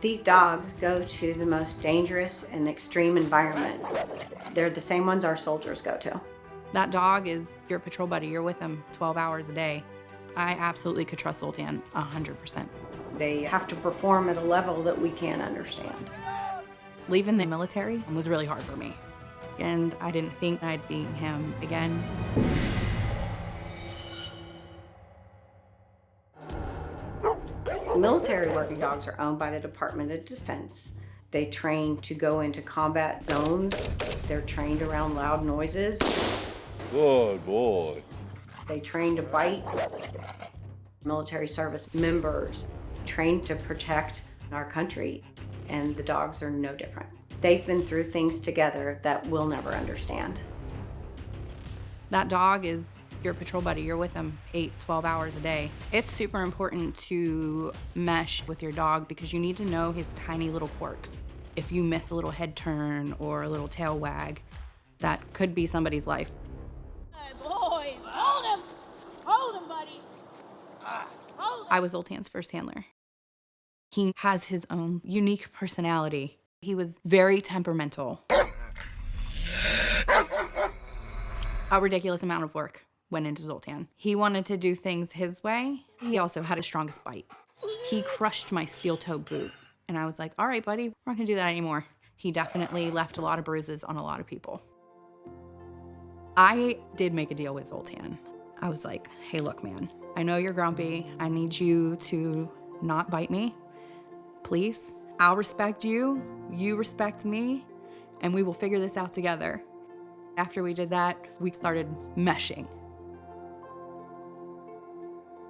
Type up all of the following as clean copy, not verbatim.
These dogs go to the most dangerous and extreme environments. They're the same ones our soldiers go to. That dog is your patrol buddy. You're with him 12 hours a day. I absolutely could trust Szultan 100%. They have to perform at a level that we can't understand. Leaving the military was really hard for me, and I didn't think I'd see him again. Military working dogs are owned by the Department of Defense. They train to go into combat zones. They're trained around loud noises. Good boy. They train to bite. Military service members trained to protect our country, and the dogs are no different. They've been through things together that we'll never understand. That dog is your patrol buddy. You're with him 12 hours a day. It's super important to mesh with your dog because you need to know his tiny little quirks. If you miss a little head turn or a little tail wag, that could be somebody's life. Hey, boys, hold him! Hold him, buddy! Hold him! I was Szultan's first handler. He has his own unique personality. He was very temperamental. A ridiculous amount of work went into Szultan. He wanted to do things his way. He also had his strongest bite. He crushed my steel-toe boot. And I was like, all right, buddy, we're not gonna do that anymore. He definitely left a lot of bruises on a lot of people. I did make a deal with Szultan. I was like, hey, look, man, I know you're grumpy. I need you to not bite me, please. I'll respect you, you respect me, and we will figure this out together. After we did that, we started meshing.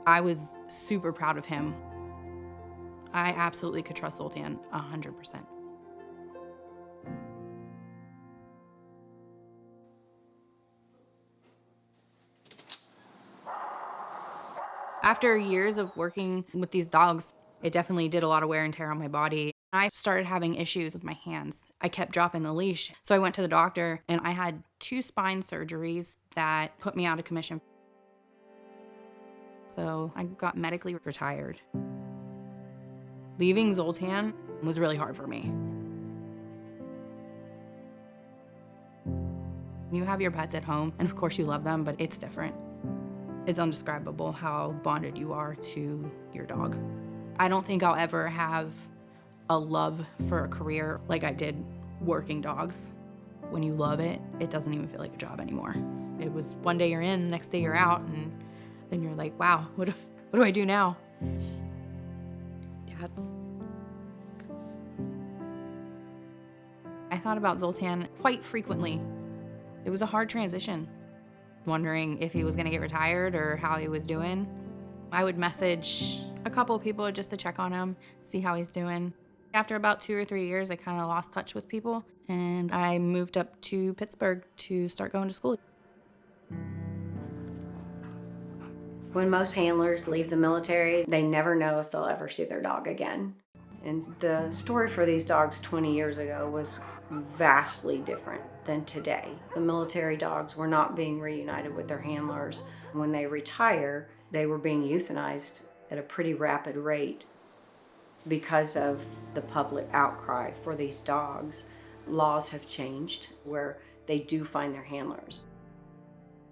I was super proud of him. I absolutely could trust Szultan 100%. After years of working with these dogs, it definitely did a lot of wear and tear on my body. I started having issues with my hands. I kept dropping the leash. So I went to the doctor and I had 2 spine surgeries that put me out of commission. So I got medically retired. Leaving Szultan was really hard for me. You have your pets at home, and of course you love them, but it's different. It's indescribable how bonded you are to your dog. I don't think I'll ever have a love for a career like I did working dogs. When you love it, it doesn't even feel like a job anymore. It was one day you're in, the next day you're out, and then you're like, wow, what do I do now? Yeah. I thought about Szultan quite frequently. It was a hard transition, wondering if he was gonna get retired or how he was doing. I would message a couple of people just to check on him, see how he's doing. After about 2 or 3 years, I kind of lost touch with people, and I moved up to Pittsburgh to start going to school. When most handlers leave the military, they never know if they'll ever see their dog again. And the story for these dogs 20 years ago was vastly different than today. The military dogs were not being reunited with their handlers. When they retire, they were being euthanized at a pretty rapid rate. Because of the public outcry for these dogs, laws have changed where they do find their handlers.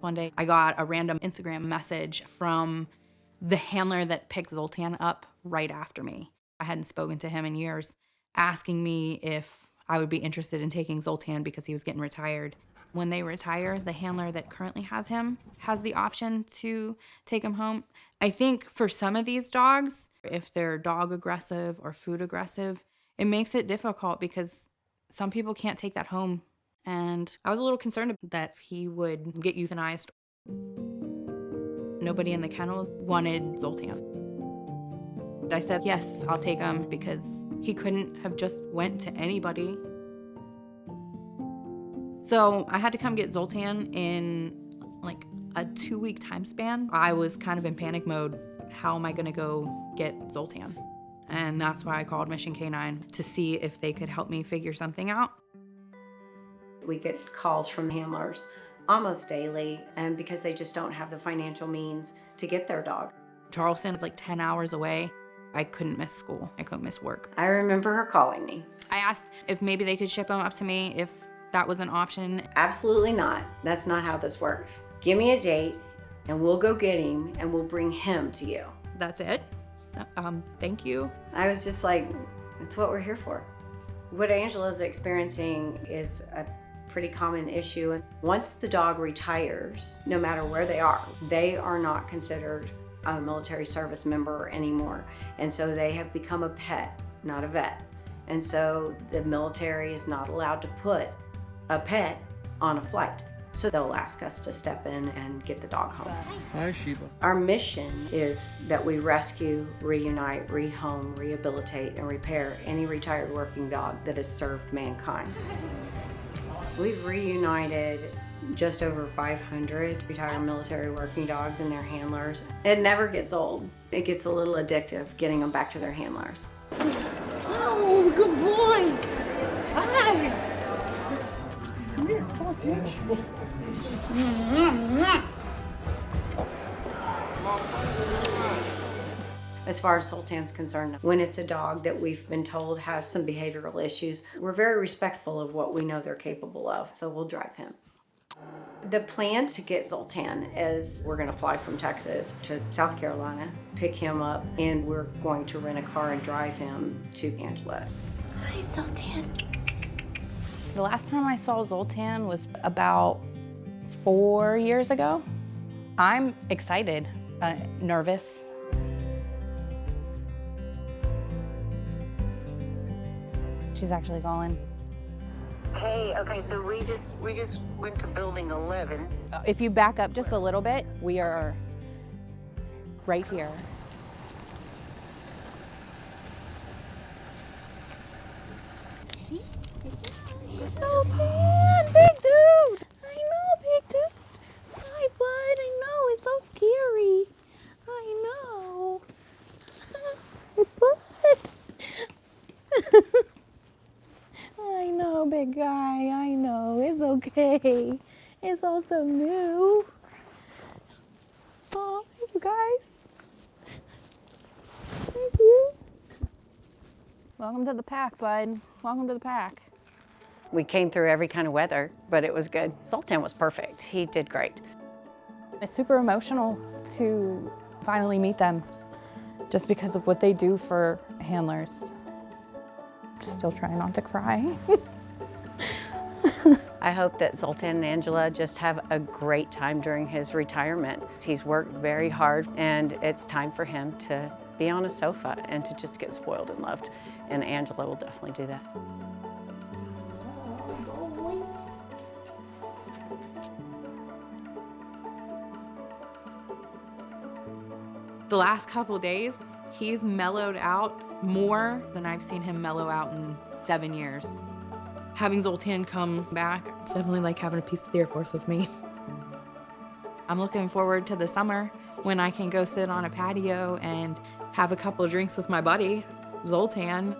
One day, I got a random Instagram message from the handler that picked Szultan up right after me. I hadn't spoken to him in years, asking me if I would be interested in taking Szultan because he was getting retired. When they retire, the handler that currently has him has the option to take him home. I think for some of these dogs, if they're dog aggressive or food aggressive, it makes it difficult because some people can't take that home. And I was a little concerned that he would get euthanized. Nobody in the kennels wanted Szultan. I said, yes, I'll take him because he couldn't have just went to anybody. So I had to come get Szultan in like a 2-week time span. I was kind of in panic mode. How am I gonna go get Szultan? And that's why I called Mission K9 to see if they could help me figure something out. We get calls from handlers almost daily, and because they just don't have the financial means to get their dog. Charleston is like 10 hours away. I couldn't miss school. I couldn't miss work. I remember her calling me. I asked if maybe they could ship him up to me, if that was an option. Absolutely not. That's not how this works. Give me a date and we'll go get him and we'll bring him to you. That's it? Thank you. I was just like, it's what we're here for. What Angela's experiencing is a pretty common issue. And once the dog retires, no matter where they are not considered a military service member anymore. And so they have become a pet, not a vet. And so the military is not allowed to put a pet on a flight. So they'll ask us to step in and get the dog home. Hi, Sheba. Our mission is that we rescue, reunite, rehome, rehabilitate, and repair any retired working dog that has served mankind. We've reunited just over 500 retired military working dogs and their handlers. It never gets old. It gets a little addictive getting them back to their handlers. Oh, good boy. Hi. As far as Sultan's concerned, when it's a dog that we've been told has some behavioral issues, we're very respectful of what we know they're capable of, so we'll drive him. The plan to get Szultan is we're going to fly from Texas to South Carolina, pick him up, and we're going to rent a car and drive him to Angela. Hi, Szultan. The last time I saw Szultan was about 4 years ago. I'm excited, nervous. She's actually calling. Hey, okay, so we just went to building 11. If you back up just a little bit, we are right here. Szultan, big dude! I know, big dude. Hi, bud. I know, it's so scary. I know. Bud. I know, big guy. I know. It's okay. It's also new. Oh, thank you guys. Thank you. Welcome to the pack, bud. Welcome to the pack. We came through every kind of weather, but it was good. Szultan was perfect. He did great. It's super emotional to finally meet them just because of what they do for handlers. Still trying not to cry. I hope that Szultan and Angela just have a great time during his retirement. He's worked very hard, and it's time for him to be on a sofa and to just get spoiled and loved. And Angela will definitely do that. The last couple days, he's mellowed out more than I've seen him mellow out in 7 years. Having Szultan come back, it's definitely like having a piece of the Air Force with me. I'm looking forward to the summer when I can go sit on a patio and have a couple of drinks with my buddy, Szultan.